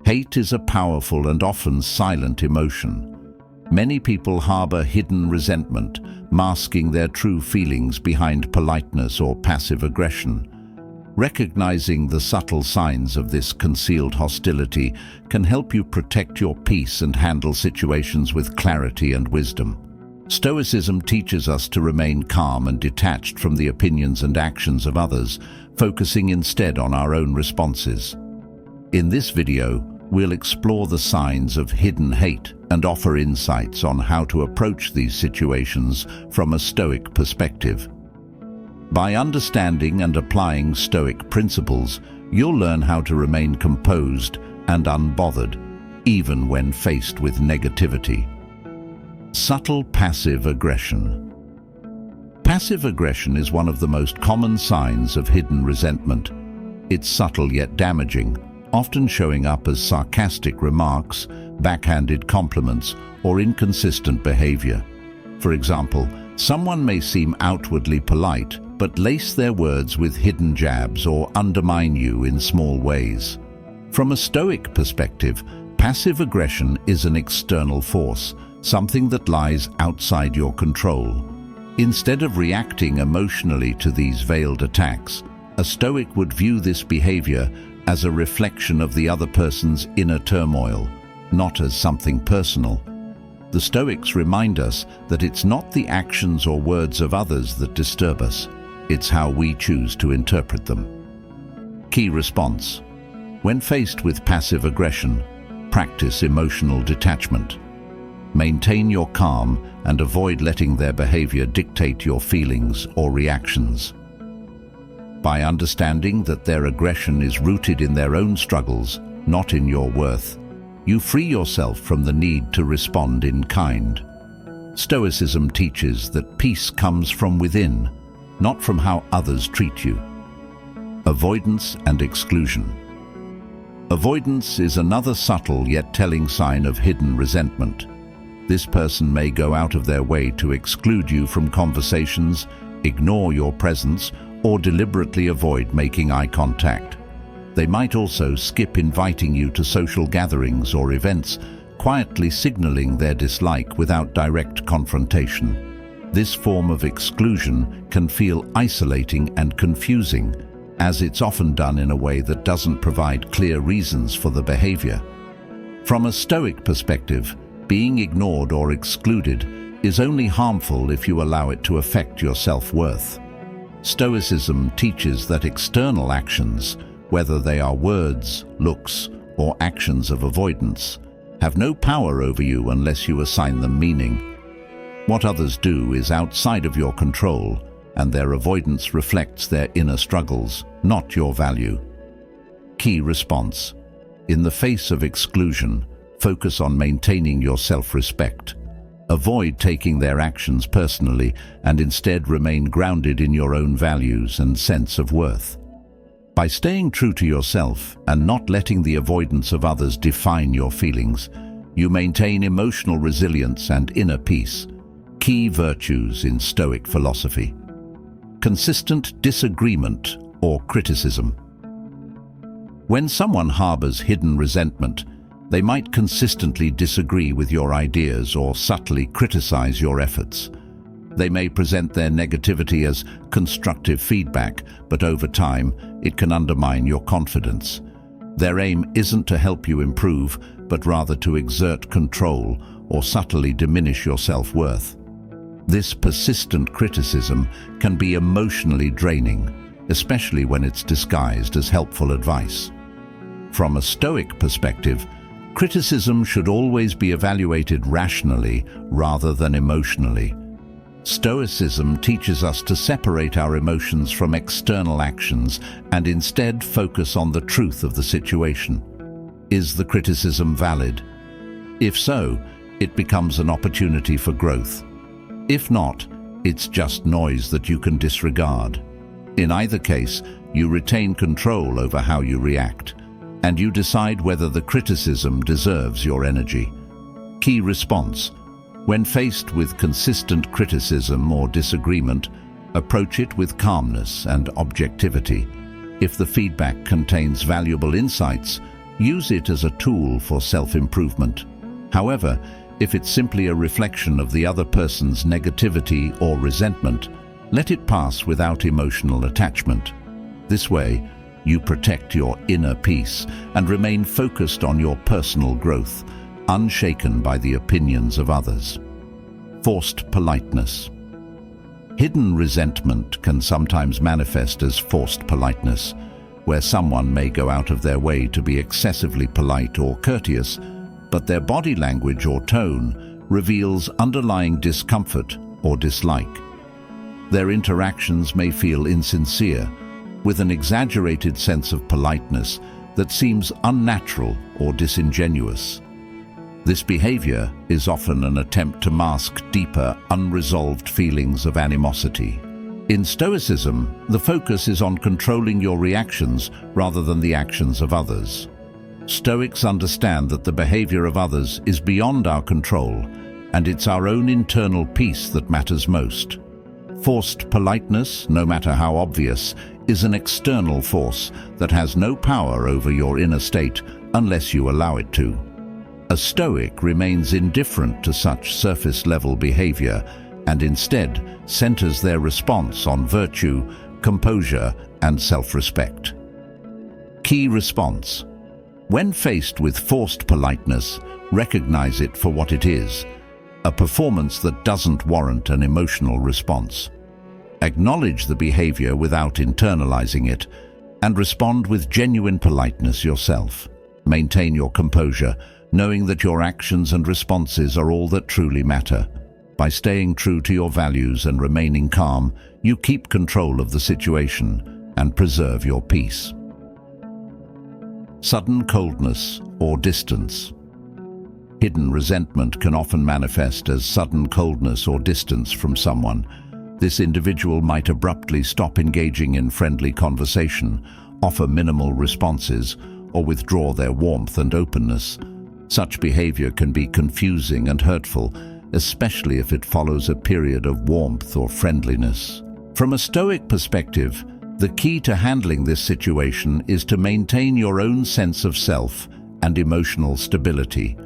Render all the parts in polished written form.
Hate is a powerful and often silent emotion. Many people harbor hidden resentment, masking their true feelings behind politeness or passive aggression. Recognizing the subtle signs of this concealed hostility can help you protect your peace and handle situations with clarity and wisdom. Stoicism teaches us to remain calm and detached from the opinions and actions of others, focusing instead on our own responses. In this video, we'll explore the signs of hidden hate and offer insights on how to approach these situations from a Stoic perspective. By understanding and applying Stoic principles, you'll learn how to remain composed and unbothered, even when faced with negativity. Subtle passive aggression. Passive aggression is one of the most common signs of hidden resentment. It's subtle yet damaging, often showing up as sarcastic remarks, backhanded compliments, or inconsistent behavior. For example, someone may seem outwardly polite, but lace their words with hidden jabs or undermine you in small ways. From a Stoic perspective, passive aggression is an external force, something that lies outside your control. Instead of reacting emotionally to these veiled attacks, a Stoic would view this behavior as a reflection of the other person's inner turmoil, not as something personal. The Stoics remind us that it's not the actions or words of others that disturb us, it's how we choose to interpret them. Key response. When faced with passive aggression, practice emotional detachment. Maintain your calm and avoid letting their behavior dictate your feelings or reactions. By understanding that their aggression is rooted in their own struggles, not in your worth, you free yourself from the need to respond in kind. Stoicism teaches that peace comes from within, not from how others treat you. Avoidance and exclusion. Avoidance is another subtle yet telling sign of hidden resentment. This person may go out of their way to exclude you from conversations, ignore your presence, or deliberately avoid making eye contact. They might also skip inviting you to social gatherings or events, quietly signaling their dislike without direct confrontation. This form of exclusion can feel isolating and confusing, as it's often done in a way that doesn't provide clear reasons for the behavior. From a Stoic perspective, being ignored or excluded is only harmful if you allow it to affect your self-worth. Stoicism teaches that external actions, whether they are words, looks, or actions of avoidance, have no power over you unless you assign them meaning. What others do is outside of your control, and their avoidance reflects their inner struggles, not your value. Key response. In the face of exclusion, focus on maintaining your self-respect. Avoid taking their actions personally and instead remain grounded in your own values and sense of worth. By staying true to yourself and not letting the avoidance of others define your feelings, you maintain emotional resilience and inner peace. Key virtues in Stoic philosophy. Consistent disagreement or criticism. When someone harbors hidden resentment, they might consistently disagree with your ideas or subtly criticize your efforts. They may present their negativity as constructive feedback, but over time, it can undermine your confidence. Their aim isn't to help you improve, but rather to exert control or subtly diminish your self-worth. This persistent criticism can be emotionally draining, especially when it's disguised as helpful advice. From a Stoic perspective, criticism should always be evaluated rationally rather than emotionally. Stoicism teaches us to separate our emotions from external actions and instead focus on the truth of the situation. Is the criticism valid? If so, it becomes an opportunity for growth. If not, it's just noise that you can disregard. In either case, you retain control over how you react, and you decide whether the criticism deserves your energy. Key response. When faced with consistent criticism or disagreement, approach it with calmness and objectivity. If the feedback contains valuable insights, Use it as a tool for self-improvement. However, if it's simply a reflection of the other person's negativity or resentment, let it pass without emotional attachment. This way, you protect your inner peace and remain focused on your personal growth, unshaken by the opinions of others. Forced politeness. Hidden resentment can sometimes manifest as forced politeness, where someone may go out of their way to be excessively polite or courteous, but their body language or tone reveals underlying discomfort or dislike. Their interactions may feel insincere, with an exaggerated sense of politeness that seems unnatural or disingenuous. This behavior is often an attempt to mask deeper, unresolved feelings of animosity. In Stoicism, the focus is on controlling your reactions rather than the actions of others. Stoics understand that the behavior of others is beyond our control, and it's our own internal peace that matters most. Forced politeness, no matter how obvious, is an external force that has no power over your inner state unless you allow it to. A Stoic remains indifferent to such surface-level behavior and instead centers their response on virtue, composure, and self-respect. Key response. When faced with forced politeness, recognize it for what it is, a performance that doesn't warrant an emotional response. Acknowledge the behavior without internalizing it, and respond with genuine politeness yourself. Maintain your composure, knowing that your actions and responses are all that truly matter. By staying true to your values and remaining calm, you keep control of the situation and preserve your peace. Sudden coldness or distance. Hidden resentment can often manifest as sudden coldness or distance from someone. This individual might abruptly stop engaging in friendly conversation, offer minimal responses, or withdraw their warmth and openness. Such behavior can be confusing and hurtful, especially if it follows a period of warmth or friendliness. From a Stoic perspective, the key to handling this situation is to maintain your own sense of self and emotional stability.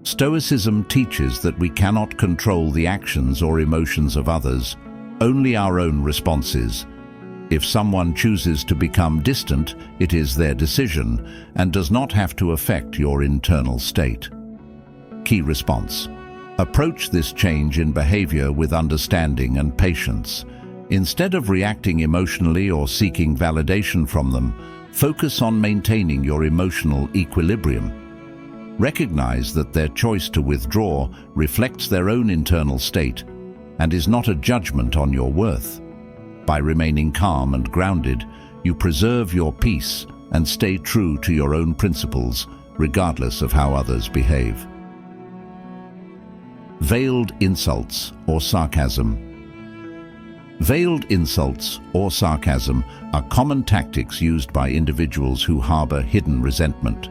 Stoicism teaches that we cannot control the actions or emotions of others, only our own responses. If someone chooses to become distant, it is their decision and does not have to affect your internal state. Key response. Approach this change in behavior with understanding and patience. Instead of reacting emotionally or seeking validation from them, focus on maintaining your emotional equilibrium. Recognize that their choice to withdraw reflects their own internal state and is not a judgment on your worth. By remaining calm and grounded, you preserve your peace and stay true to your own principles, regardless of how others behave. Veiled insults or sarcasm. Veiled insults or sarcasm are common tactics used by individuals who harbor hidden resentment.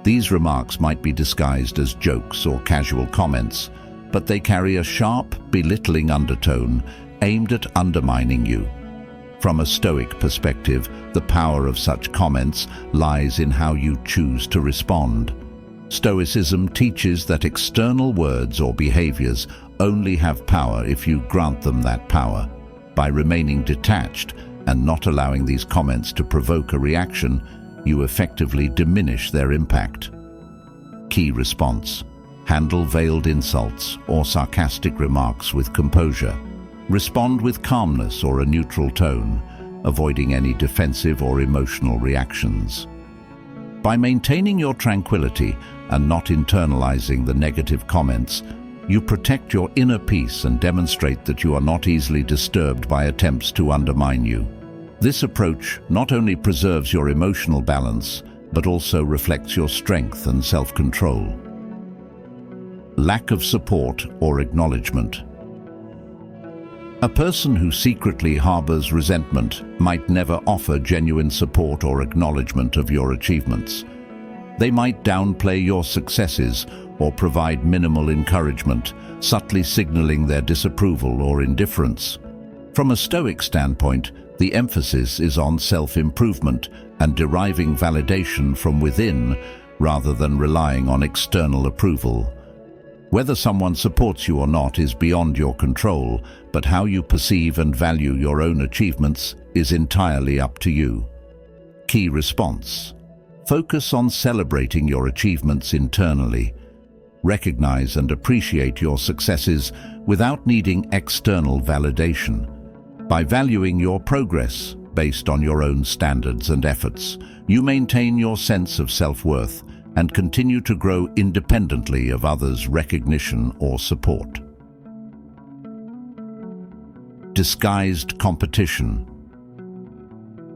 These remarks might be disguised as jokes or casual comments, but they carry a sharp, belittling undertone aimed at undermining you. From a Stoic perspective, the power of such comments lies in how you choose to respond. Stoicism teaches that external words or behaviors only have power if you grant them that power. By remaining detached and not allowing these comments to provoke a reaction, you effectively diminish their impact. Key response. Handle veiled insults or sarcastic remarks with composure. Respond with calmness or a neutral tone, avoiding any defensive or emotional reactions. By maintaining your tranquility and not internalizing the negative comments, you protect your inner peace and demonstrate that you are not easily disturbed by attempts to undermine you. This approach not only preserves your emotional balance, but also reflects your strength and self-control. Lack of support or acknowledgement. A person who secretly harbors resentment might never offer genuine support or acknowledgement of your achievements. They might downplay your successes or provide minimal encouragement, subtly signaling their disapproval or indifference. From a Stoic standpoint, the emphasis is on self-improvement and deriving validation from within rather than relying on external approval. Whether someone supports you or not is beyond your control, but how you perceive and value your own achievements is entirely up to you. Key response: focus on celebrating your achievements internally. Recognize and appreciate your successes without needing external validation. By valuing your progress based on your own standards and efforts, you maintain your sense of self-worth and continue to grow independently of others' recognition or support. Disguised competition.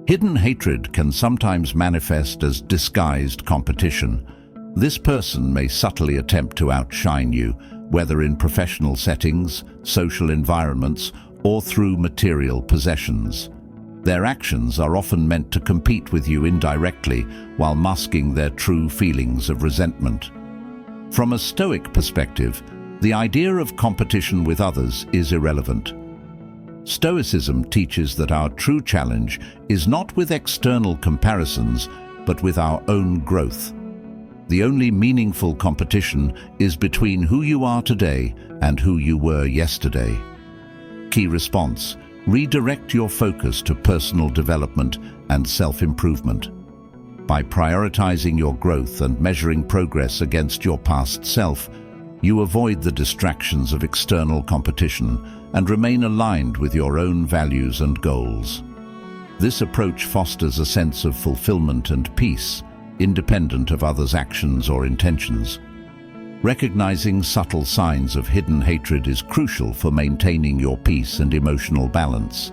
Hidden hatred can sometimes manifest as disguised competition. This person may subtly attempt to outshine you, whether in professional settings, social environments, or through material possessions. Their actions are often meant to compete with you indirectly while masking their true feelings of resentment. From a Stoic perspective, the idea of competition with others is irrelevant. Stoicism teaches that our true challenge is not with external comparisons, but with our own growth. The only meaningful competition is between who you are today and who you were yesterday. Key response: redirect your focus to personal development and self-improvement. By prioritizing your growth and measuring progress against your past self, you avoid the distractions of external competition and remain aligned with your own values and goals. This approach fosters a sense of fulfillment and peace, independent of others' actions or intentions. Recognizing subtle signs of hidden hatred is crucial for maintaining your peace and emotional balance.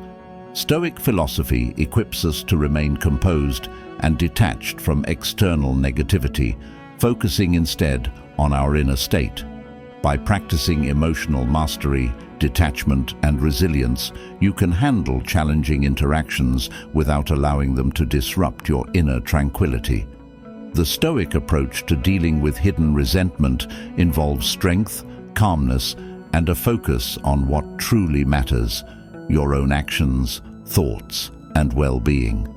Stoic philosophy equips us to remain composed and detached from external negativity, focusing instead on our inner state. By practicing emotional mastery, detachment, and resilience, you can handle challenging interactions without allowing them to disrupt your inner tranquility. The Stoic approach to dealing with hidden resentment involves strength, calmness, and a focus on what truly matters: your own actions, thoughts, and well-being.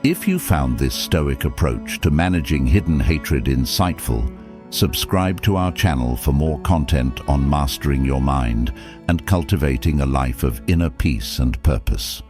If you found this Stoic approach to managing hidden hatred insightful, subscribe to our channel for more content on mastering your mind and cultivating a life of inner peace and purpose.